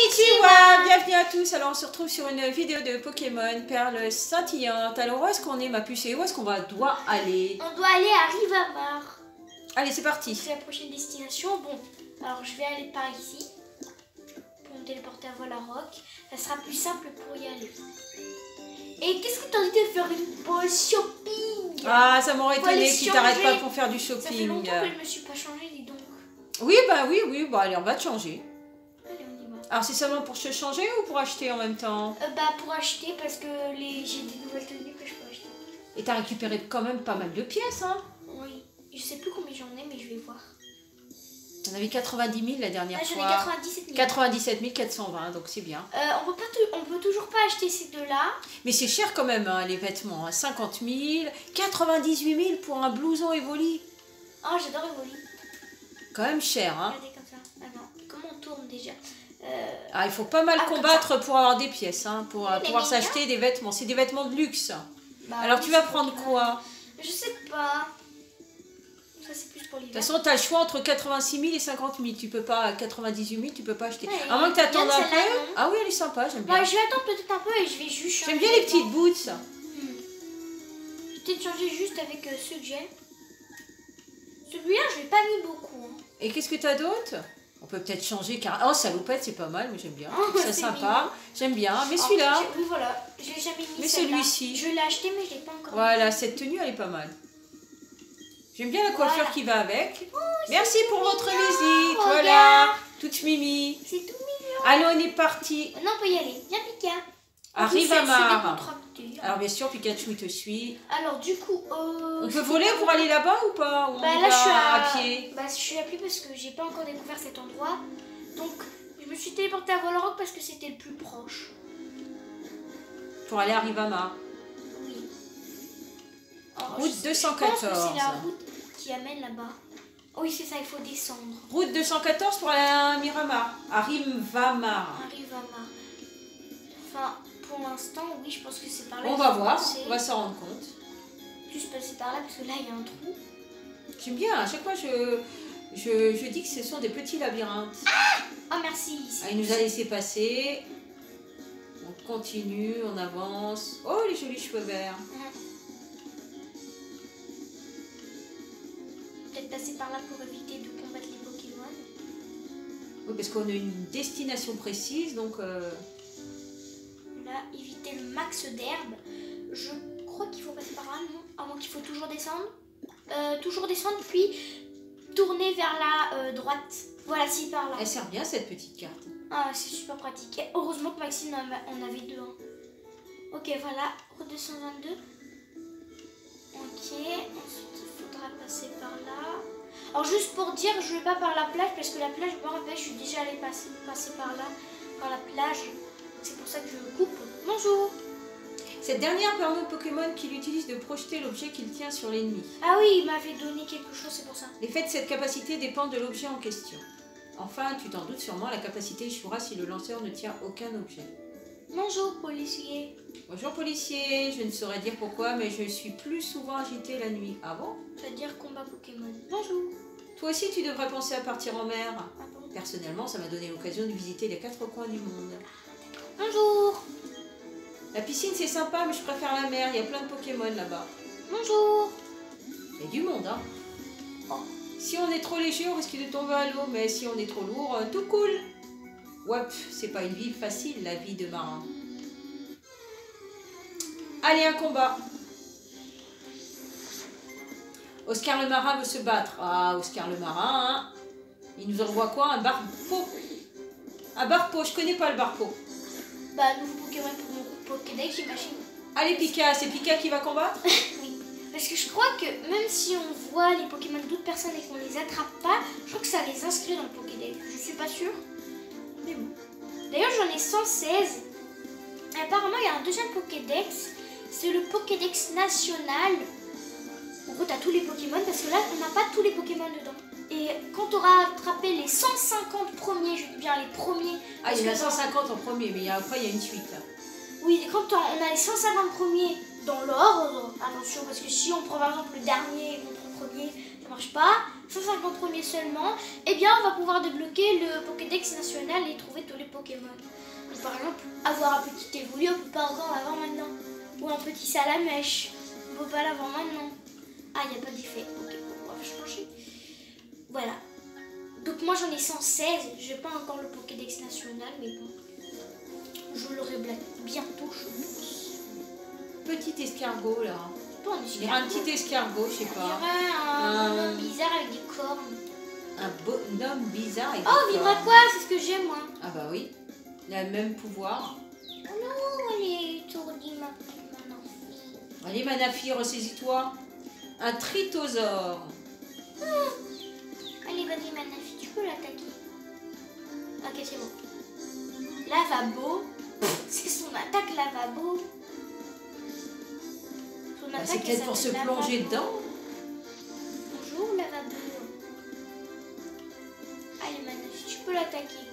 Konnichiwa, bienvenue à tous. Alors on se retrouve sur une vidéo de Pokémon Perle scintillante. Alors où est-ce qu'on est ma puce et où est-ce qu'on doit aller? On doit aller à Rivamar. Allez, c'est parti. C'est la prochaine destination. Bon, alors je vais aller par ici pour me téléporter à Volarock. Ça sera plus simple pour y aller. Et qu'est-ce que t'as dit de faire une pause shopping? Ah, ça m'aurait étonné que tu t'arrêtes pas pour faire du shopping. Ça fait longtemps que je me suis pas changée, dis donc. Oui, bah allez, on va te changer. Allez, on y va. Alors c'est seulement pour se changer ou pour acheter en même temps? Pour acheter parce que j'ai des nouvelles tenues que je peux acheter. Et t'as récupéré quand même pas mal de pièces, hein? Oui, je sais plus combien j'en ai, mais je vais voir. On avait 90 000 la dernière J'en ai fois. 97 000. 97 420, donc c'est bien. On peut toujours pas acheter ces deux-là. Mais c'est cher quand même, hein, les vêtements. Hein. 50 000, 98 000 pour un blouson Evoli. Oh, j'adore Evoli. Quand même cher, hein. Regardez comme ça. Ah non, comment on tourne déjà? Ah, il faut pas mal combattre pour avoir des pièces, hein, pour pouvoir s'acheter des vêtements. C'est des vêtements de luxe. Bah, alors oui, tu vas prendre quoi? Je sais pas. Ça c'est plus pour l'hiver. De toute façon, tu as le choix entre 86 000 et 50 000. Tu peux pas, 98 000, tu peux pas acheter. Ouais, à moins que tu attendes un peu. Non. Ah oui, elle est sympa, j'aime bien. Bah, je vais attendre peut-être un peu et je vais juste changer. J'aime bien les petites boots. Je vais peut-être changer juste avec ceux que j'ai. Celui-là, je l'ai pas mis beaucoup. Hein. Et qu'est-ce que tu as d'autre? On peut peut-être changer car... Oh, salopette, c'est pas mal, mais j'aime bien. Oh, c'est sympa. J'aime bien. Mais celui-là... Oui, voilà. Je l'ai jamais mis. Mais celui-ci. Je l'ai acheté, mais je l'ai pas encore Voilà, cette tenue, elle est pas mal. J'aime bien la coiffure qui va avec. Oh, merci pour votre visite. Regarde. Voilà, toute mimi. C'est tout mignon. Allez, on est parti. Non, on peut y aller. Viens, Pika. À Rivamar. C'est alors bien sûr, Pikachu, il te suit. Alors du coup... on peut voler pour aller là-bas ou pas? Ou là, je suis à pied. Bah, je suis à pied parce que j'ai pas encore découvert cet endroit. Donc, je me suis téléportée à Volarock parce que c'était le plus proche. Pour aller à Rivamar. Oui. Alors, route 214. Je pense que c'est la route qui amène là-bas. Oui, c'est ça, il faut descendre. Route 214 pour aller à Miramar. À Rivamar. À Rivamar. Enfin, pour l'instant, oui, je pense que c'est par là. On va voir, on va s'en rendre compte. Juste passer par là parce que là, il y a un trou. J'aime bien, à chaque fois je dis que ce sont des petits labyrinthes. Ah, merci. Ah, il nous a laissé passer. On continue, on avance. Oh, les jolis cheveux verts. Peut-être passer par là pour éviter de combattre les Pokémon. Oui, parce qu'on a une destination précise, donc... Là, éviter le max d'herbe. Je crois qu'il faut passer par là, non? À moins qu'il faut toujours descendre. Toujours descendre, puis tourner vers la droite. Voilà, si par là. Elle sert bien cette petite carte. Ah, c'est super pratique. Et heureusement que Maxime en avait deux. Hein. Ok, voilà. Route 222. Ok. Ensuite, il faudra passer par là. Alors, juste pour dire, je vais pas par la plage parce que la plage, je me rappelle, je suis déjà allée passer par là, par la plage. C'est pour ça que je coupe. Bonjour. Cette dernière permet au Pokémon qu'il utilise de projeter l'objet qu'il tient sur l'ennemi. Ah oui, il m'avait donné quelque chose, c'est pour ça. L'effet de cette capacité dépend de l'objet en question. Enfin, tu t'en doutes sûrement, la capacité échouera si le lanceur ne tient aucun objet. Bonjour, policier. Bonjour, policier. Je ne saurais dire pourquoi, mais je suis plus souvent agité la nuit. Ah bon? C'est-à-dire combat Pokémon. Bonjour. Toi aussi, tu devrais penser à partir en mer. Ah bon? Personnellement, ça m'a donné l'occasion de visiter les 4 coins du monde. Bonjour. La piscine, c'est sympa, mais je préfère la mer. Il y a plein de Pokémon là-bas. Bonjour. Il y a du monde, hein. Oh. Si on est trop léger, on risque de tomber à l'eau, mais si on est trop lourd, tout cool. Ouais, c'est pas une vie facile, la vie de marin. Allez, un combat. Oscar le marin veut se battre. Ah, Oscar le marin, hein. Il nous envoie quoi? Un barpeau. Un barpeau, je connais pas le barpeau. Bah, nouveau Pokémon pour mon groupe Pokédex, j'imagine. Allez, Pika, c'est Pika qui va combattre? Oui. Parce que je crois que même si on voit les Pokémon d'autres personnes et qu'on les attrape pas, je crois que ça les inscrit dans le Pokédex. Je suis pas sûre. Mais bon. D'ailleurs, j'en ai 116. Et apparemment, il y a un deuxième Pokédex. C'est le Pokédex national. En gros, t'as tous les Pokémon parce que là, on n'a pas tous les Pokémon dedans. Et quand tu auras attrapé les 150 premiers, je dis bien les premiers. Ah, il y en a 150 en premier, mais après, il y a une suite. Oui, quand on a les 150 premiers dans l'ordre, attention, parce que si on prend par exemple le dernier et on prend le premier, ça marche pas, 150 premiers seulement, eh bien on va pouvoir débloquer le Pokédex national et trouver tous les Pokémon. Donc, par exemple, avoir un petit évolu, on peut pas encore l'avoir maintenant. Ou un petit salamèche, on peut pas l'avoir maintenant. Ah, il n'y a pas d'effet. Ok, on va changer. Voilà. Donc moi j'en ai 116, j'ai pas encore le Pokédex national, mais bon. Je l'aurai bientôt, je pense. Petit escargot là. Pas un Il y aura un petit escargot, je sais Il y pas. aurait un homme bizarre avec des cornes. Un bonhomme bizarre avec Oh, des vivre à cornes. quoi? C'est ce que j'ai moi. Ah bah oui. Il a le même pouvoir. Oh non, elle est étourdie ma petite fille. Allez Manafi, ressaisis-toi. Un tritosaure. Allez, vas-y Manafi, tu peux l'attaquer. Ok, c'est bon. Lavabo. C'est son attaque lavabo. Son Bah, attaque, c'est peut-être elle pour se s'appelle plonger lavabo. dedans. Bonjour lavabo. Allez Manafi, tu peux l'attaquer.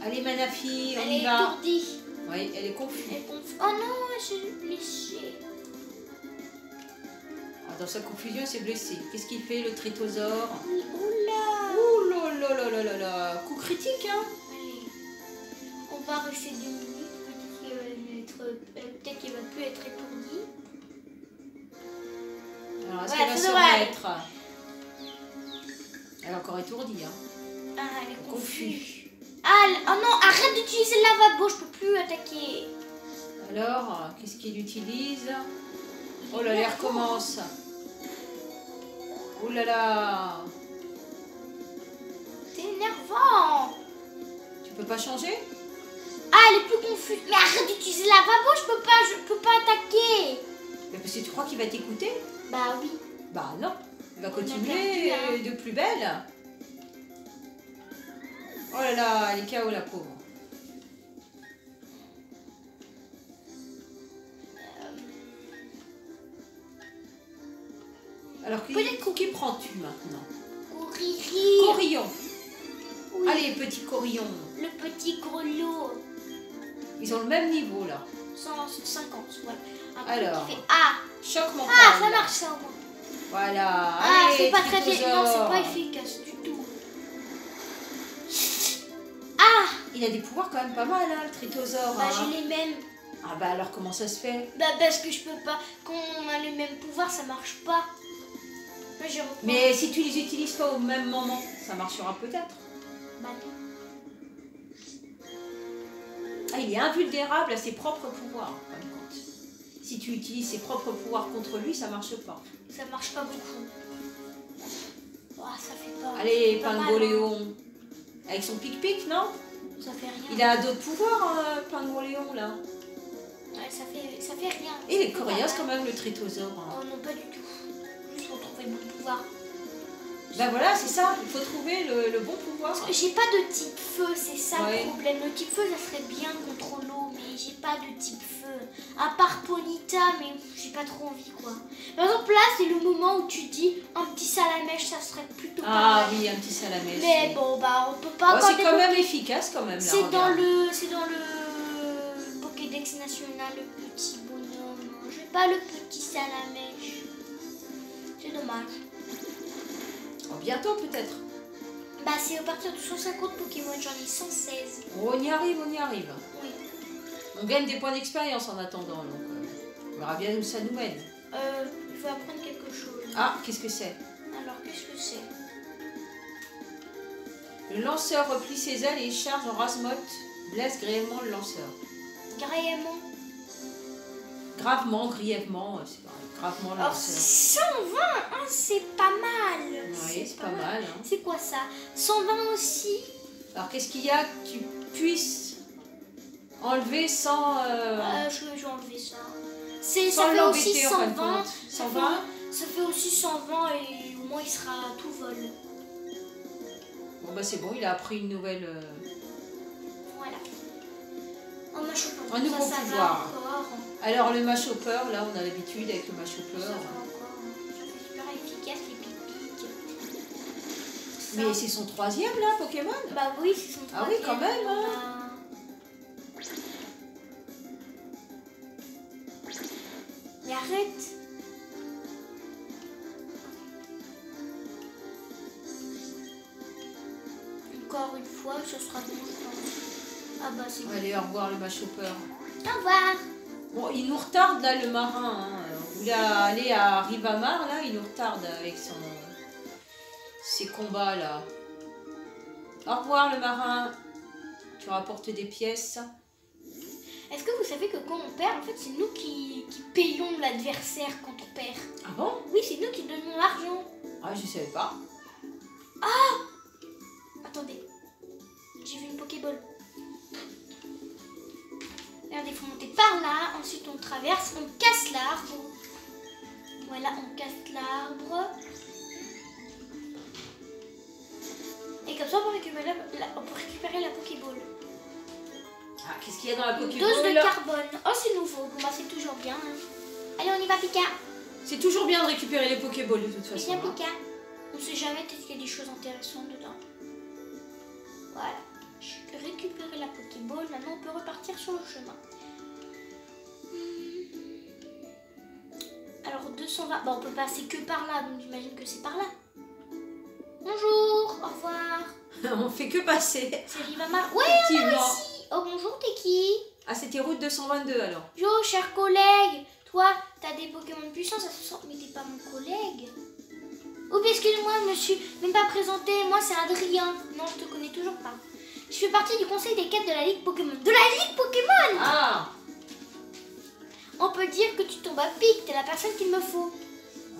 Allez Manafi, on Elle y est va. étourdie. Oui, elle est confuse. Oh non, elle s'est blessée. Ah, dans sa confusion, elle s'est blessée. Qu'est-ce qu'il fait le tritosaure? Oula. Ouh là là là là là là. Coup critique, hein. Allez, on va rester 2 minutes. Peut-être qu'il va plus être étourdi. Alors, est-ce Ouais, qu'elle va ça se devrait aller. remettre? Elle est encore étourdie, hein. Ah, elle est confuse. Confus. Ah, oh non, arrête d'utiliser le lavabo, je peux plus attaquer. Alors, qu'est-ce qu'il utilise? Oh là là, elle recommence. Oh là là. C'est énervant. Tu peux pas changer? Ah, elle est plus confuse. Mais arrête d'utiliser le lavabo, je peux pas attaquer. Mais parce que tu crois qu'il va t'écouter? Bah oui. Bah non. Il va On a continuer perdu, de plus belle. Oh là là, elle est KO la pauvre. Alors, qui prends-tu maintenant? Couriri. Corillon. Oui. Allez, petit corillon. Le petit grelot. Ils ont le même niveau là. 150, voilà. Un Alors. truc qui fait Ah. Choc mental. Ah, ça marche ça au moins. Voilà. Ah, Allez, c'est pas très... tritosaure. Non, c'est pas efficace du tout. Ah. Il a des pouvoirs quand même pas mal, hein, le tritosaure. Bah, hein. j'ai les mêmes. Ah bah alors comment ça se fait? Bah, parce que je peux pas... Quand on a les mêmes pouvoirs, ça marche pas. Moi, j'ai repris. Mais si tu les utilises pas au même moment, ça marchera peut-être. Bah non. Ah, il est invulnérable à ses propres pouvoirs, en fin de compte. Si tu utilises ses propres pouvoirs contre lui, ça marche pas. Ça marche pas beaucoup. Oh, ça fait pas... Allez, pas mal, Pingoléon. Avec son pic-pic, non? Ça fait rien. Il a d'autres pouvoirs, Pingoléon, là. Ouais, ça fait rien. Et il est C'est coriace pas quand mal. même, le tritosaure. hein. Oh non, pas du tout. Juste retrouver le bon pouvoir. Ben voilà, c'est ça. Il faut trouver le bon pouvoir. J'ai pas de type feu, c'est ça Ouais. le problème. Le type feu, ça serait bien contre l'eau, mais j'ai pas de type feu. À part Ponyta, mais j'ai pas trop envie, quoi. Par exemple, là, c'est le moment où tu dis un petit salamèche, ça serait plutôt pas Ah mal. oui, un petit salamèche. Mais oui. bon, bah, on peut pas Oh, encore c'est quand débloquer. même efficace, quand même. Là, C'est dans regarde. le Pokédex national, le petit bonhomme. Je veux pas le petit salamèche. C'est dommage. Oh, bientôt, peut-être. Bah, c'est à partir de 150 Pokémon, j'en ai 116. On y arrive, on y arrive. Oui. On gagne des points d'expérience en attendant, donc on verra bien où ça nous mène. Il faut apprendre quelque chose. Ah, qu'est-ce que c'est? Alors, qu'est-ce que c'est? Le lanceur replie ses ailes et charge en rase-motte. Blesse grièvement le lanceur. Gréement. Gravement, grièvement, c'est pareil. Gravement le Alors, lanceur. 120, hein, c'est pas mal. Oui, c'est pas mal. Hein. C'est quoi ça? 120 aussi? Alors, qu'est-ce qu'il y a que tu puisses enlever sans... Je vais enlever ça. Ça sans fait aussi l'embêter en fin de 120. compte. 120. Ça fait aussi 120 et au moins il sera tout vol. Bon bah c'est bon, il a appris une nouvelle... Voilà. Oh, ma choupe. Un nouveau ça pouvoir. va encore. Alors le machopper, là on a l'habitude avec le Ça machopper. va encore. Ça fait super efficace les pic-pics. Mais c'est son troisième là, Pokémon? Bah oui, c'est son Ah oui, troisième. quand même, hein. On a- Mais arrête. une fois, ce sera bon, je pense. Ah bah c'est bon. Allez, au revoir le mâchopeur. Au revoir. Bon, il nous retarde là le marin. Hein. On voulait aller à Rivamar, là, il nous retarde avec ses combats là. Au revoir le marin. Tu rapportes des pièces. Est-ce que vous savez que quand on perd, en fait, c'est nous qui payons l'adversaire quand on perd? Ah bon? Oui, c'est nous qui donnons l'argent. Ah, je savais pas. Attendez, j'ai vu une Pokéball. Regardez, il faut monter par là, ensuite on traverse, on casse l'arbre. Voilà, on casse l'arbre. Et comme ça, on peut récupérer la Pokéball. Ah, qu'est-ce qu'il y a dans la Une Pokéball dose de là? carbone. Oh, c'est nouveau. Bon, bah, c'est toujours bien. Hein. Allez, on y va, Pika. C'est toujours bien de récupérer les Pokéballs de toute façon. Viens, Hein. Pika. On sait jamais, peut-être qu'il y a des choses intéressantes dedans. Voilà. J'ai récupéré la Pokéball. Maintenant, on peut repartir sur le chemin. Alors, 220. Bon, on peut passer que par là, donc j'imagine que c'est par là. Bonjour, au revoir. On fait que passer. C'est Rivamar. Ouais, Effectivement. ici. Oh, bonjour, t'es qui? Ah, c'était route 222 alors. Yo, cher collègue, toi, t'as des Pokémon puissants, ça se sent, mais t'es pas mon collègue. Oh, excuse-moi, je me suis même pas présenté, moi c'est Adrien. Non, je te connais toujours pas. Je fais partie du conseil des quêtes de la Ligue Pokémon. De la Ligue Pokémon! Ah! On peut dire que tu tombes à pic, t'es la personne qu'il me faut.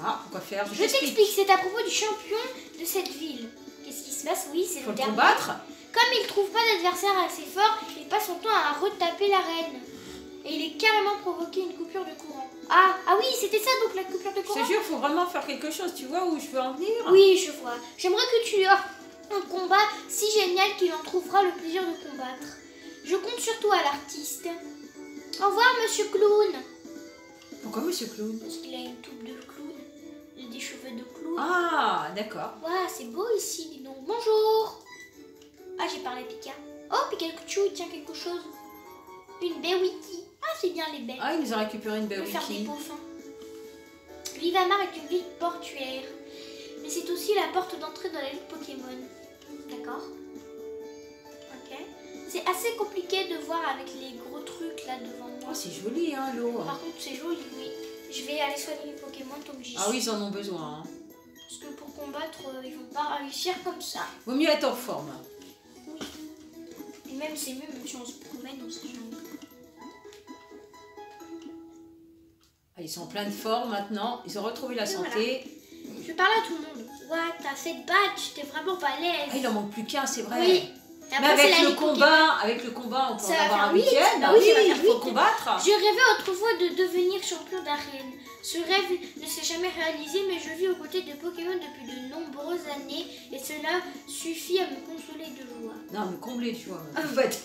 Ah, pourquoi faire? Je t'explique, c'est à propos du champion de cette ville. Qu'est-ce qui se passe? Oui, c'est Faut le le dernier. combattre? Comme il trouve pas d'adversaire assez fort, il passe son temps à retaper l'arène. Et il est carrément provoqué une coupure de courant. Ah oui, c'était ça donc la coupure de Je courant. te jure, faut vraiment faire quelque chose. Tu vois où je veux en venir? Oui, je vois. J'aimerais que tu aies un combat si génial qu'il en trouvera le plaisir de combattre. Je compte sur toi, l'artiste. Au revoir, monsieur Clown. Pourquoi Monsieur Clown? Parce qu'il a une touffe de clown. Il a des cheveux de clown. Ah, d'accord. Waouh, c'est beau ici, dis donc. Bonjour. Ah, j'ai parlé à Pika. Oh, Pikachu, il tient quelque chose. Une baie wiki. Ah, c'est bien les baies. Ah, il nous a récupéré une On belle peut faire des wiki. pauphins. Rivamar est une ville portuaire. Mais c'est aussi la porte d'entrée dans la Ligue Pokémon. D'accord. Ok. C'est assez compliqué de voir avec les gros trucs là devant moi. Oh, c'est joli, hein, l'eau. Par contre, c'est joli, oui. Je vais aller soigner les Pokémon tant que j'y suis. Ah oui, ils en ont besoin. Hein. Parce que pour combattre, ils vont pas réussir comme ça. Vaut mieux être en forme. Oui. Et même c'est mieux, même si on se promène, on sait jamais. Ah, ils sont en pleine forme maintenant. Ils ont retrouvé la santé. Je parle à tout le monde. Ouais, t'as 7 badges, t'es vraiment balèze. Ah, il en manque plus qu'un, c'est vrai. Oui. Et Mais après, c'est avec la le Ligue combat, on peut Ça en va avoir faire un huit. week-end. Bah Ah oui, oui, ça va faire il faut huit. combattre. Je rêvais autrefois de devenir champion d'arène. Ce rêve ne s'est jamais réalisé, mais je vis aux côtés de Pokémon depuis de nombreuses années et cela suffit à me consoler de joie. Non, mais comblé, tu vois. En fait.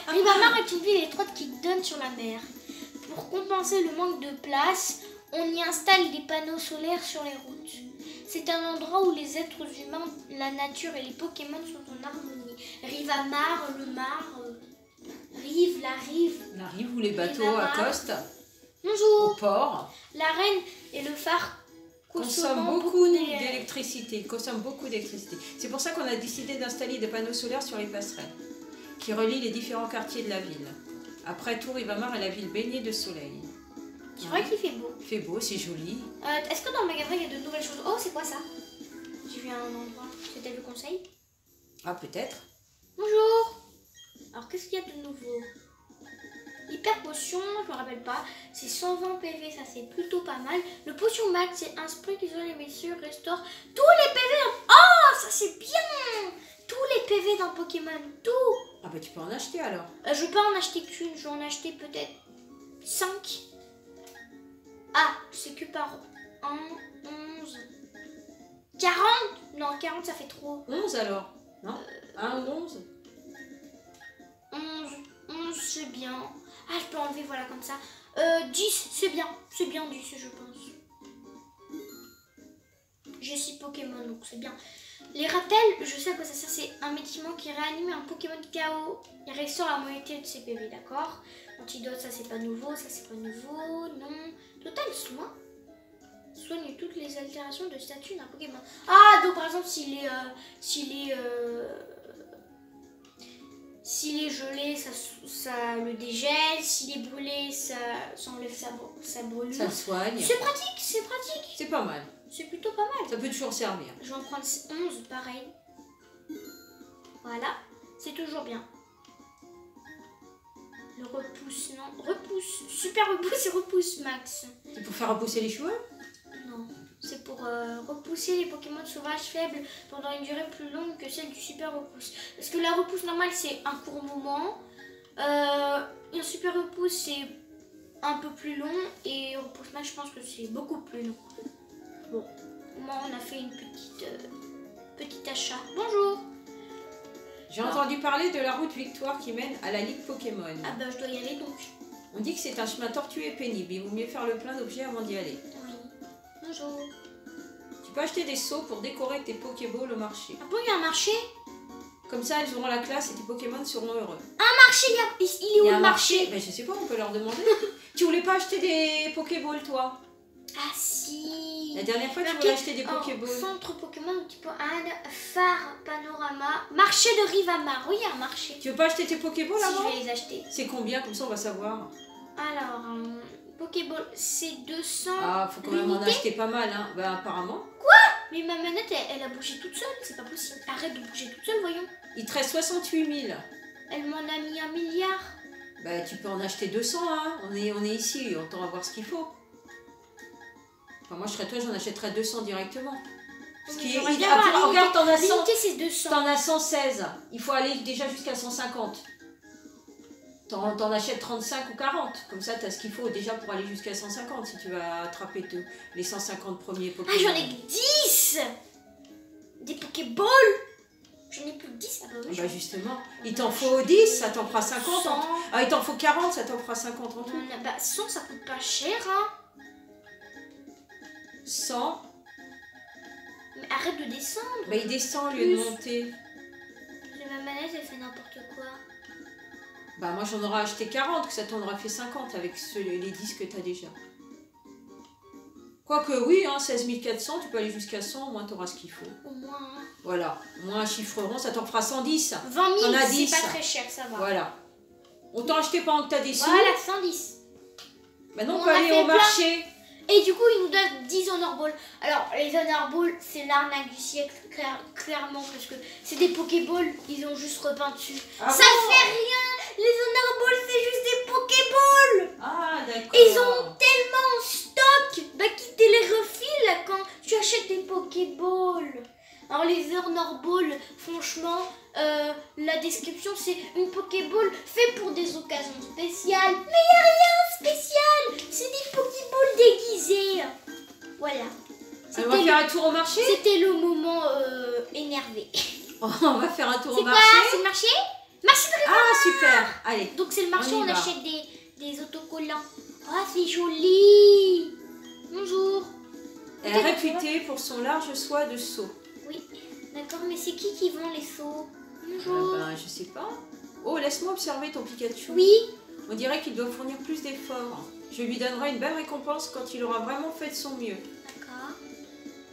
Rivamar est une ville étroite qui donne sur la mer. Pour compenser le manque de place, on y installe des panneaux solaires sur les routes. C'est un endroit où les êtres humains, la nature et les Pokémon sont en harmonie. Rivamar, le mar, rive, la rive. On arrive où les bateaux Rivamar. accostent Bonjour. au port. L'arène et le phare Consomme consommant beaucoup d'énergie. d'électricité. Ils consomment beaucoup d'électricité. C'est pour ça qu'on a décidé d'installer des panneaux solaires sur les passerelles qui relient les différents quartiers de la ville. Après tout, Rivamar est la ville baignée de soleil. C'est vrai qu'il fait beau. Il fait beau, c'est joli. Est-ce que dans le magasin il y a de nouvelles choses? Oh, c'est quoi ça? J'ai vu un endroit. C'était le conseil. Ah, peut-être. Bonjour. Alors, qu'est-ce qu'il y a de nouveau? Hyper potion, je me rappelle pas. C'est 120 PV, ça c'est plutôt pas mal. Le potion max, c'est un spray qui isole les blessures, restaure tous les PV. Oh, ça c'est bien. Tous les PV dans Pokémon, tout. Ah bah tu peux en acheter alors. Je peux en acheter qu'une, je vais en acheter peut-être 5. Ah, c'est que par 1, 11, 40. Non, 40 ça fait trop. 11 alors. Non 1 ou 11 11 c'est bien. Ah, je peux enlever, voilà, comme ça. 10, c'est bien. C'est bien 10, je pense. J'ai 6 Pokémon, donc c'est bien. Les rappels, je sais à quoi ça sert. C'est un médicament qui réanime un Pokémon KO. Il restaure la moitié de ses PV, d'accord? Antidote, ça c'est pas nouveau. Ça c'est pas nouveau. Non. Total soin. Soigne toutes les altérations de statut d'un Pokémon. Ah, donc par exemple, s'il est S'il est gelé, ça le dégèle. S'il est brûlé, ça enlève sa brûlure. Ça le soigne. C'est pratique, c'est pratique. C'est pas mal. C'est plutôt pas mal. Ça peut toujours servir. Je vais en prendre 11, pareil. Voilà, c'est toujours bien. Le repousse, non. Repousse. Super repousse et repousse, Max. C'est pour faire repousser les cheveux? Non. C'est pour repousser les Pokémon sauvages faibles pendant une durée plus longue que celle du super repousse. Parce que la repousse normale, c'est un court moment. Un super repousse, c'est un peu plus long. Et repousse max, je pense que c'est beaucoup plus long. Bon, moi, on a fait une petite achat. Bonjour. J'ai entendu parler de la route Victoire qui mène à la Ligue Pokémon. Ah bah, je dois y aller donc. On dit que c'est un chemin tortueux et pénible. Il vaut mieux faire le plein d'objets avant d'y aller. Oui. Bonjour. Tu peux acheter des seaux pour décorer tes Pokéballs au marché. Ah bon, il y a un marché? Comme ça, elles auront la classe et tes Pokémon seront heureux. Un marché, il est où le marché? Ben, je sais pas, on peut leur demander. Tu voulais pas acheter des Pokéballs, toi? Ah si. La dernière fois, tu voulais acheter des Pokéballs. Centre Pokémon type Anne, phare, panorama, marché de Rivamar. Oui, il y a un marché. Tu veux pas acheter tes Pokéballs Si, avant? je vais les acheter. C'est combien? Comme ça, on va savoir. Alors, Pokéball, c'est 200. Ah, faut quand même en l'unité. acheter pas mal, hein. Ben, apparemment. Mais ma manette, elle a bougé toute seule. C'est pas possible. Arrête de bouger toute seule, voyons. Il te reste 68 000. Elle m'en a mis 1 milliard. Bah, tu peux en acheter 200, hein. On est ici, autant avoir ce qu'il faut. Enfin, moi, je serais toi, j'en achèterais 200 directement. Ce qui est... Regarde, t'en as 100. L'unité, c'est 200. T'en as 116. Il faut aller déjà jusqu'à 150. T'en achètes 35 ou 40. Comme ça, t'as ce qu'il faut déjà pour aller jusqu'à 150 si tu vas attraper les 150 premiers Pokémon. Ah, j'en ai 10. Des Pokéballs. J'en ai plus que 10. Ah bah oui. Bah justement, il t'en faut 10, ça t'en fera 50. 100. Ah, il t'en faut 40, ça t'en fera 50 en tout. Bah 100, ça coûte pas cher, hein. 100. Mais arrête de descendre. Bah il descend au lieu de monter. Ma manette, elle fait n'importe quoi. Bah moi j'en aurais acheté 40, que ça t'en aura fait 50 avec les 10 que t'as déjà. Quoique oui, hein, 16 400, tu peux aller jusqu'à 100, au moins t'auras ce qu'il faut. Au moins, hein. Voilà, au moins un chiffre rond, ça t'en fera 110. 20 000, T'en as c'est 10. pas très cher, ça va. Voilà. Autant acheter pendant que t'as des sous. Voilà, 110. Maintenant on On peut a aller fait au plein. marché. Et du coup, ils nous donnent 10 Honor Balls. Alors, les Honor Balls, c'est l'arnaque du siècle, clairement, parce que c'est des Pokéballs, ils ont juste repeint dessus. Ah ça bon? fait rien. Les Honor Balls, c'est juste des Pokéballs. Ah d'accord. Ils ont tellement en stock bah, qu'ils te les refilent là, quand tu achètes des Pokéballs. Alors les Honor Balls, franchement, la description c'est une Pokéball fait pour des occasions spéciales. Mais il n'y a rien de spécial. C'est des Pokéballs déguisés. Voilà. On va faire un tour au marché. C'était le moment énervé. On va faire un tour C'est au quoi? marché. C'est le marché? Marché de Rivamar. Ah super. Allez. Donc c'est le marché, On y on va. achète des autocollants. Ah, c'est joli. Bonjour. Elle est réputée pour son large soie de seau. Oui, d'accord, mais c'est qui vend les seaux? Bonjour. Ben, je sais pas. Oh, laisse-moi observer ton Pikachu. Oui. On dirait qu'il doit fournir plus d'efforts. Je lui donnerai une belle récompense quand il aura vraiment fait de son mieux. D'accord.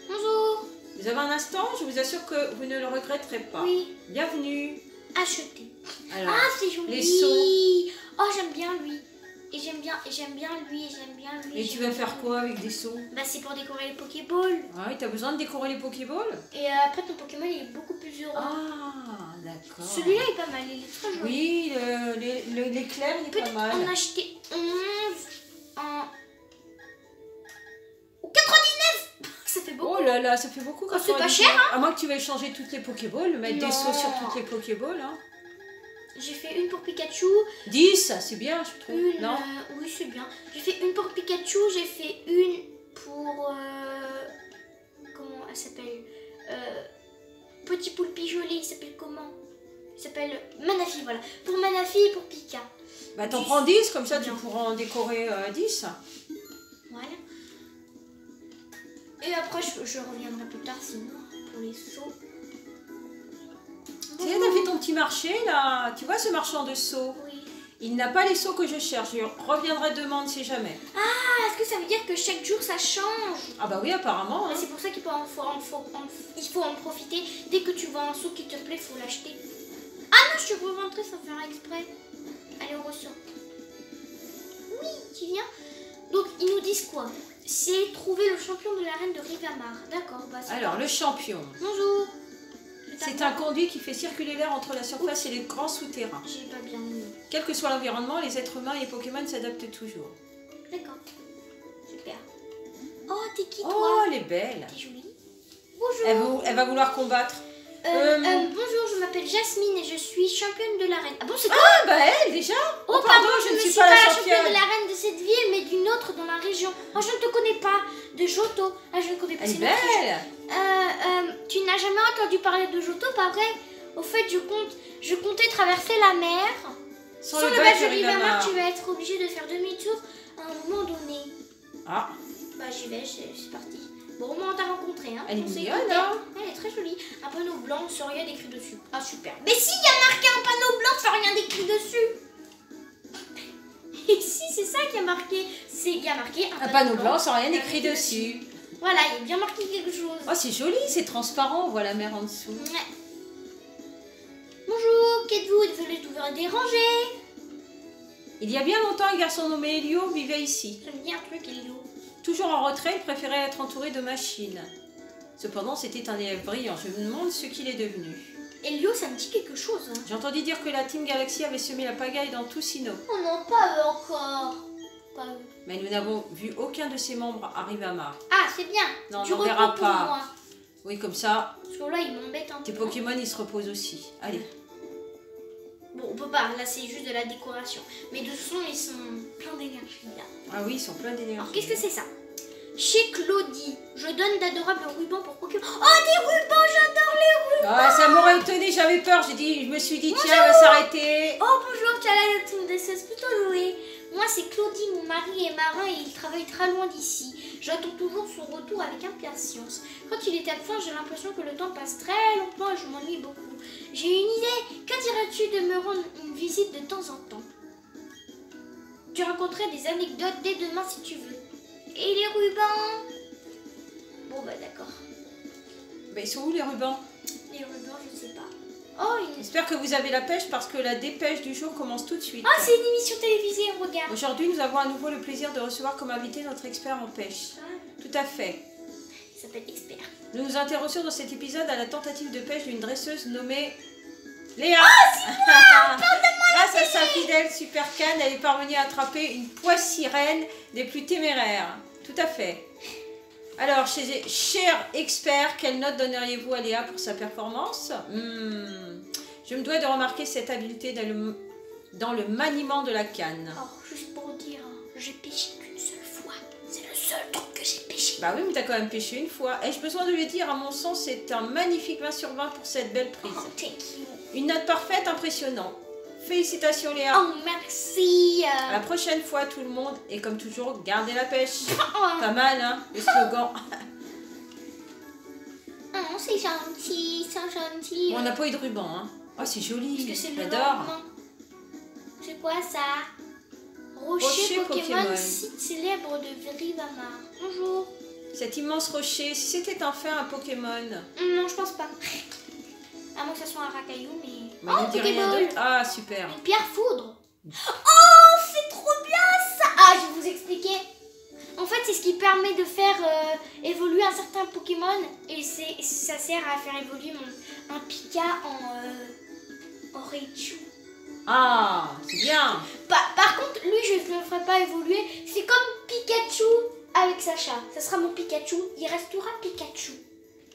Bonjour. Vous avez un instant? Je vous assure que vous ne le regretterez pas. Oui. Bienvenue. Acheter. Alors, Ah, c'est joli. les seaux. Oh, j'aime bien lui. Et j'aime bien lui, et j'aime bien lui. Et tu vas faire quoi avec des seaux? Bah, c'est pour décorer les Pokéballs. Ah oui, t'as besoin de décorer les Pokéballs? Et après, ton Pokémon, il est beaucoup plus heureux. Ah, d'accord. Celui-là est pas mal, il est très joli. Oui, l'éclair, il est pas Peut-être mal. en acheter 11 en... Ou 99. Ça fait beaucoup. Oh là là, ça fait beaucoup. Oh, c'est pas 99. cher, hein? À moins que tu veuilles changer toutes les Pokéballs, mettre des Non. seaux sur toutes les Pokéballs. Hein. J'ai fait une pour Pikachu, 10, c'est bien, je trouve. une... Non oui, c'est bien. J'ai fait une pour Pikachu, j'ai fait une pour... comment elle s'appelle Petit Poulpi Joli, il s'appelle comment? Il s'appelle Manafi, voilà. Pour Manafi et pour Pika. Bah t'en 10. prends 10, comme ça tu Non. pourras en décorer 10. Voilà. Et après, je reviendrai plus tard sinon pour les seaux. Tu sais, t'as fait ton petit marché là. Tu vois ce marchand de seaux? Oui. Il n'a pas les seaux que je cherche. Je reviendrai demain, on ne sait jamais. Ah, est-ce que ça veut dire que chaque jour ça change? Ah bah oui, apparemment. Hein. C'est pour ça qu'il faut il faut en profiter. Dès que tu vois un seau qui te plaît, il faut l'acheter. Ah non, je te revends rentrer sans faire exprès. Allez, on ressort. Oui, tu viens. Donc, ils nous disent quoi? C'est trouver le champion de l'arène de Rivamar. D'accord, bah c'est Alors, le champion. Bonjour. C'est un conduit qui fait circuler l'air entre la surface et les grands souterrains. J'ai pas bien mis. Quel que soit l'environnement, les êtres humains et les Pokémon s'adaptent toujours. D'accord. Super. Oh, t'es qui toi? Oh, elle est belle. T'es jolie. Bonjour. Elle va vouloir combattre. Bonjour, je m'appelle Jasmine et je suis championne de l'arène. Ah bon, c'est quoi? Ah, bah elle, déjà. Oh, pardon, je ne suis pas la championne championne. de l'arène de cette ville, mais d'une autre dans la région. Oh, je ne te connais pas. De Johto. Ah, je ne connais pas. Elle est c'est notre région. belle. Tu n'as jamais entendu parler de Johto, pas vrai? Au fait, je comptais traverser la mer. Sans Sur le badge badge de Rivamar, Rivamar. tu vas être obligé de faire demi-tour à un moment donné. Ah, Bah, j'y vais, c'est parti. Bon, au moins, on t'a rencontré, hein. elle est On s'est mignonne, écouté. hein. Elle est très jolie. Un panneau blanc, sans rien d'écrit dessus. Ah, super. Mais si, il y a marqué un panneau blanc sans rien d'écrit dessus. Et si, c'est ça qui a marqué. Il y a marqué un panneau blanc sans rien écrit dessus. Voilà, il y a bien marqué quelque chose. Oh, c'est joli, c'est transparent, on voit la mer en dessous. Ouais. Bonjour, qu'êtes-vous? Désolée de vous déranger. Il y a bien longtemps, un garçon nommé Elio vivait ici. Ça me dit un truc, Elio. Toujours en retrait, il préférait être entouré de machines. Cependant, c'était un élève brillant. Je me demande ce qu'il est devenu. Elio, ça me dit quelque chose. Hein. J'ai entendu dire que la Team Galaxy avait semé la pagaille dans tout Sinnoh. Oh non, pas eux encore. Pas eux. Mais nous n'avons vu aucun de ses membres à Rivamar. Ah, c'est bien. Non, Tu on n'en verra repos pour pas. moi. Oui, comme ça, Parce que là, ils m'embêtent un peu. tes Pokémon, ils se reposent aussi. Allez. Bon, on peut pas. Là, c'est juste de la décoration. Mais de toute façon, ils sont pleins d'énergie, là. Ah oui, ils sont pleins d'énergie. Alors, qu'est-ce que c'est ça? Chez Claudie, je donne d'adorables rubans pour Pokémon. Oh, des rubans, j'adore les rubans. Ah, ça m'aurait étonné, j'avais peur. Je me suis dit, tiens, elle va s'arrêter. Oh, bonjour, tu as l'air d'être une desseuse plutôt douée. Moi, c'est Claudie, mon mari est marin et il travaille très loin d'ici. J'attends toujours son retour avec impatience. Quand il est absent, j'ai l'impression que le temps passe très lentement et je m'ennuie beaucoup. J'ai une idée. Que dirais-tu de me rendre une visite de temps en temps? Tu raconterais des anecdotes dès demain si tu veux. Et les rubans? Bon, bah d'accord. Mais ils sont où les rubans? Les rubans, je sais pas. Oh, J'espère que vous avez la pêche parce que la dépêche du jour commence tout de suite. Ah, c'est une émission télévisée, regarde. Aujourd'hui, nous avons à nouveau le plaisir de recevoir comme invité notre expert en pêche. Ah, Tout à fait. il s'appelle Expert. Nous nous intéressons dans cet épisode à la tentative de pêche d'une dresseuse nommée Léa. Grâce à sa fidèle super canne, elle est parvenue à attraper une poissirène des plus téméraires. Tout à fait. Alors, cher expert, quelle note donneriez-vous à Léa pour sa performance? Je me dois de remarquer cette habileté dans le maniement de la canne. Oh, juste pour dire, j'ai pêché qu'une seule fois. C'est le seul truc que j'ai pêché. Bah oui, mais t'as quand même pêché une fois. Ai-je besoin de lui dire, à mon sens, c'est un magnifique 20 sur 20 pour cette belle prise. Oh, thank you. Une note parfaite, impressionnant. Félicitations Léa. Oh, merci. À la prochaine fois tout le monde. Et comme toujours, gardez la pêche. Oh, Pas mal, hein, le slogan. oh, c'est gentil, c'est gentil. Bon, on n'a pas eu de ruban, hein. Oh, c'est joli. Parce que c'est le J'adore. lendemain. C'est quoi ça? Rocher Pokémon, site célèbre de Rivamar. Bonjour. Cet immense rocher, si c'était enfin un Pokémon. Non, je pense pas. À moins que ça soit un racaillou, mais... Mais Oh, ne dis rien Pokéball. d'autre. Ah, super. Une pierre foudre. Oh, c'est trop bien ça. Ah, je vais vous expliquer. En fait, c'est ce qui permet de faire évoluer un certain Pokémon. Et ça sert à faire évoluer un Pika en Raichu. Ah, c'est bien. Par contre, lui, je ne le ferai pas évoluer. C'est comme Pikachu avec Sacha. Ça sera mon Pikachu. Il restera Pikachu.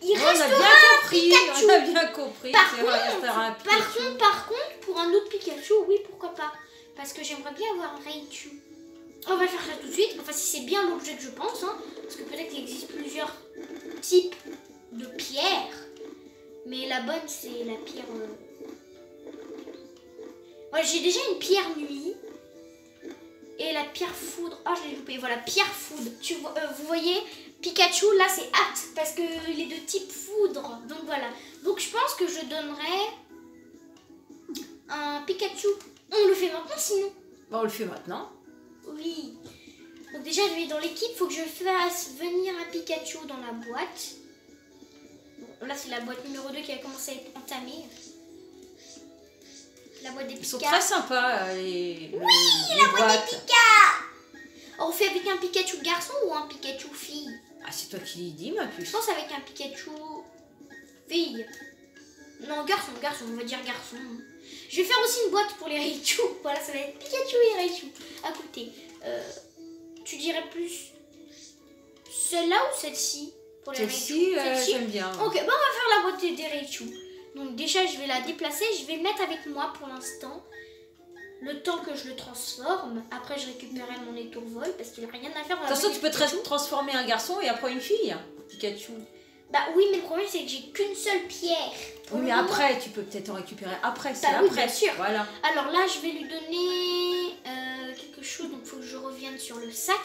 Il On a restera bien compris. Pikachu. On a bien compris. Par C'est vrai, il restera un Pikachu. par contre, pour un autre Pikachu, oui, pourquoi pas. Parce que j'aimerais bien avoir un Raichu. On va faire ça tout de suite. Enfin, si c'est bien l'objet que je pense. Hein, parce que peut-être qu'il existe plusieurs types de pierres. Mais la bonne, c'est la pierre... Ouais, j'ai déjà une pierre nuit. Et la pierre foudre. Ah, je l'ai loupé. Voilà, pierre foudre. Vous voyez, Pikachu, là, c'est hâte. Parce qu'il est de type foudre. Donc voilà. Donc je pense que je donnerais un Pikachu. On le fait maintenant sinon. Bon, on le fait maintenant. Oui. Donc déjà, je vais dans l'équipe. Il faut que je fasse venir un Pikachu dans la boîte. Bon, là, c'est la boîte numéro 2 qui a commencé à être entamée. La boîte des Ils sont Pika. très sympas, les La boîte des Pika. On fait avec un Pikachu garçon ou un Pikachu fille? Ah, c'est toi qui dis, ma Je puce. pense avec un Pikachu fille. Non, garçon, on va dire garçon. Je vais faire aussi une boîte pour les Raichu. Voilà, ça va être Pikachu et Raichu. À côté. Tu dirais plus celle-là ou celle-ci pour les Celle-ci, Raichu? Celle-ci j'aime bien. Ok, bah on va faire la boîte des Raichu. Donc déjà, je vais la déplacer. Je vais le mettre avec moi pour l'instant. Le temps que je le transforme. Après, je récupérerai mon étourvol parce qu'il n'y a rien à faire dans la Attention, boîte tu peux des Pikachu. transformer un garçon et après une fille. Pikachu. Bah oui, mais le problème, c'est que j'ai qu'une seule pierre. Pour Oui, le mais moment. après, tu peux peut-être en récupérer après. C'est Bah oui, après. bien sûr. Voilà. Alors là, je vais lui donner quelque chose. Donc, il faut que je revienne sur le sac.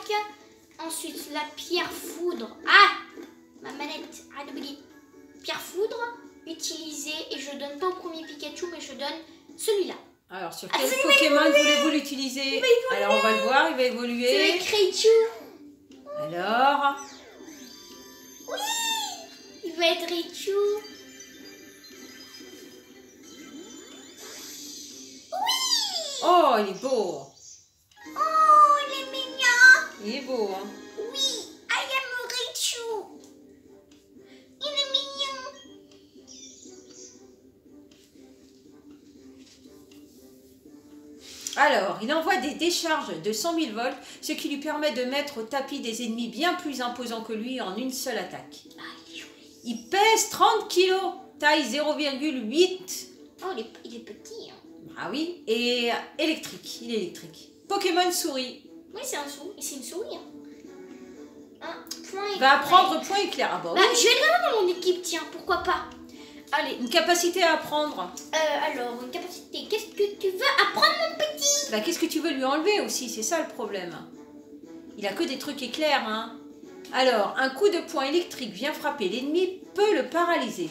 Ensuite, la pierre foudre. Ah, ma manette. Arrête de bugger. Pierre foudre, utilisée. Et je donne pas au premier Pikachu, mais je donne celui-là. Alors, sur quel Pokémon voulez-vous l'utiliser? Alors, on va le voir, il va C'est évoluer. avec Raichu. Alors, Oui, il va être Raichu. oh, il est beau. Oh, il est mignon. Il est beau, hein. Oui, I am Raichu. Il est mignon. Alors, il envoie des décharges de 100 000 volts, ce qui lui permet de mettre au tapis des ennemis bien plus imposants que lui en une seule attaque. Ah, il est joli. Il pèse 30 kg, taille 0,8. Oh, il est petit. Hein. Ah oui, et électrique, il est électrique. Pokémon souris. Oui, c'est une souris. Hein. Un point Va éclair. apprendre point éclair. Ah bah Bah, oui. je vais le garder dans mon équipe, tiens, pourquoi pas. Allez, Une capacité à apprendre. alors, une capacité. Qu'est-ce que tu veux apprendre, mon petit? Bah, qu'est-ce que tu veux lui enlever aussi? C'est ça le problème. Il a que des trucs éclairs, hein. Alors, un coup de poing électrique vient frapper l'ennemi, peut le paralyser.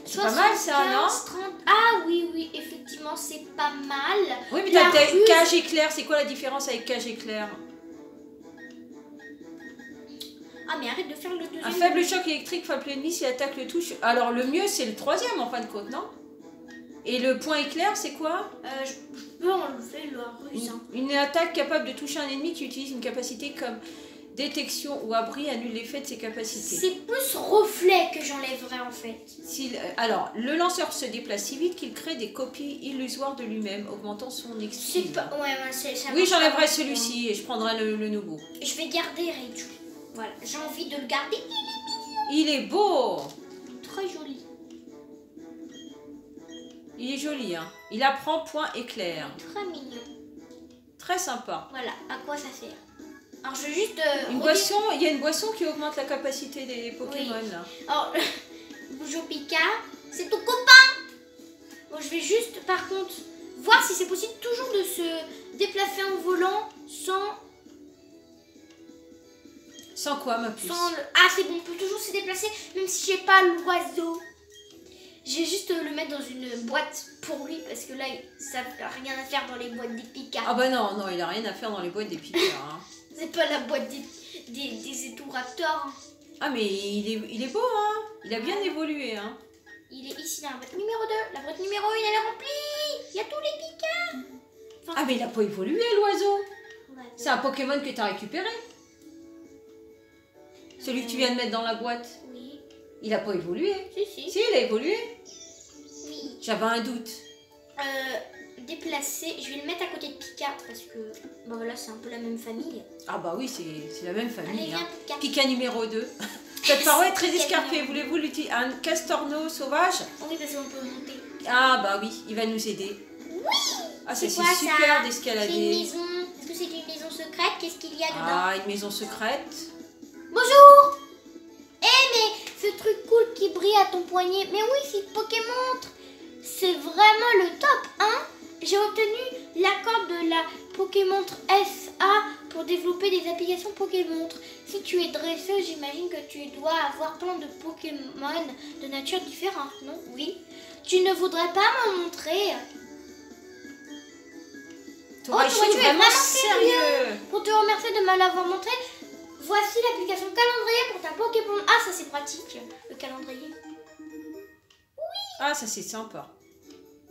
C'est pas mal ça, non? 30. Ah oui, effectivement, c'est pas mal. Oui, mais La t'as ruse- cage éclair. C'est quoi la différence avec cage éclair? Ah, mais arrête de faire le deuxième. Un faible choc électrique frappe l'ennemi s'il attaque le touche. Alors, le mieux, c'est le troisième en fin de compte, non? Et le point éclair, c'est quoi? Je peux enlever la ruse. Hein. Une attaque capable de toucher un ennemi qui utilise une capacité comme détection ou abri annule l'effet de ses capacités. C'est plus reflet que j'enlèverais en fait. Alors, le lanceur se déplace si vite qu'il crée des copies illusoires de lui-même, augmentant son C'est excuse. pas. Ouais, ça Oui, marche j'enlèverai pas. celui-ci et je prendrai le nouveau. Je vais garder Raichu. Voilà, j'ai envie de le garder. Il est beau! Très joli. Il est joli, hein. Il apprend point éclair. Très mignon. Très sympa. Voilà, à quoi ça sert? Alors je vais juste. Une boisson, il y a une boisson qui augmente la capacité des Pokémon. Oui. Là. Alors, Boujo Pika, c'est ton copain. Bon, je vais juste, par contre, voir si c'est possible toujours de se déplacer en volant sans. Sans quoi, ma puce? Ah, c'est bon, on peut toujours se déplacer, même si j'ai pas l'oiseau. Je vais juste le mettre dans une boîte pour lui, parce que là, ça n'a rien à faire dans les boîtes des Pika. Ah bah non, il a rien à faire dans les boîtes des Pika. Hein. C'est pas la boîte des Étouraptors. Ah mais il est beau, hein. Il a bien évolué, hein. Il est ici dans la boîte numéro 2. La boîte numéro 1, elle est remplie. Il y a tous les Pika. Enfin, Ah mais il a pas évolué, l'oiseau. ouais, C'est un Pokémon que tu as récupéré. Celui que tu viens de mettre dans la boîte. Oui. Il a pas évolué. Si. Si, il a évolué. Oui. J'avais un doute. Déplacer. Je vais le mettre à côté de Pika parce que bah voilà, c'est un peu la même famille. Ah bah oui, c'est la même famille. Allez, viens, hein. Pika. Pika numéro 2. Cette paroi est très Pika escarpée. numéro Voulez-vous l'utiliser? Un castorno sauvage? Oui, parce qu'on peut monter. Ah bah oui, il va nous aider. Oui. Ah, c'est quoi, super ça? C'est une d'escalader. maison. Est-ce que c'est une maison secrète? Qu'est-ce qu'il y a dedans? Ah, une maison secrète. Bonjour. Mais ce truc cool qui brille à ton poignet. Mais oui, c'est Pokémon. C'est vraiment le top, hein? J'ai obtenu l'accord de la Pokémon SA pour développer des applications Pokémon. Si tu es dresseuse, j'imagine que tu dois avoir plein de Pokémon de nature différente, non? Oui. Tu ne voudrais pas m'en montrer? T'aurais Oh, été toi, tu es vraiment vraiment sérieux. Pour te remercier de me l'avoir montré, voici l'application calendrier pour ta Pokémon. Ah, ça c'est pratique, le calendrier. Ah, ça c'est sympa.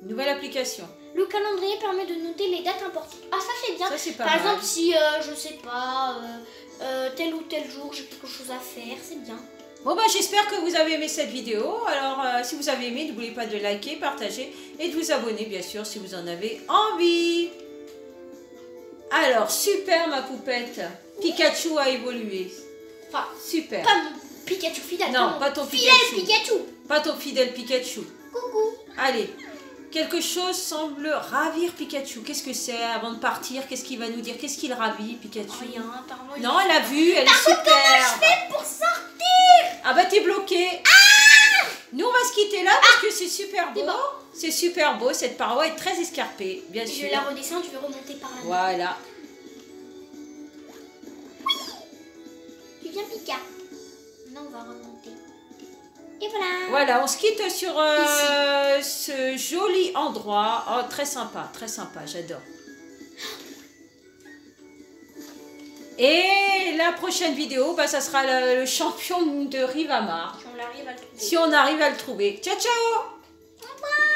Nouvelle application. Le calendrier permet de noter les dates importantes. Ah, ça c'est bien. Ça, c'est pas Par mal. exemple, si, je sais pas, tel ou tel jour, j'ai quelque chose à faire, c'est bien. Bon, bah, j'espère que vous avez aimé cette vidéo. Alors, si vous avez aimé, n'oubliez pas de liker, partager et de vous abonner, bien sûr, si vous en avez envie. Alors, super, ma poupette. Pikachu a évolué. Enfin, Super. pas mon Pikachu fidèle. Non, pas ton fidèle Pikachu. Pikachu. Pas ton fidèle Pikachu. Coucou. Allez, quelque chose semble ravir Pikachu. Qu'est-ce que c'est avant de partir? Qu'est-ce qu'il va nous dire? Qu'est-ce qu'il ravit, Pikachu? Rien, apparemment. Non, elle a vu, elle est super. Comment je fais pour sortir? Ah bah t'es bloqué. Nous on va se quitter là parce que c'est super beau. C'est bon. C'est super beau, cette paroi est très escarpée, bien sûr. Je la redescends, tu veux remonter par là. Voilà. Tu viens Pika. Non, on va remonter. Et voilà. Voilà, on se quitte sur ce joli endroit. Oh, très sympa, j'adore. Et la prochaine vidéo, bah, ça sera le champion de Rivamar. Si on arrive à le trouver. Si on arrive à le trouver. Ciao, ciao! Au revoir.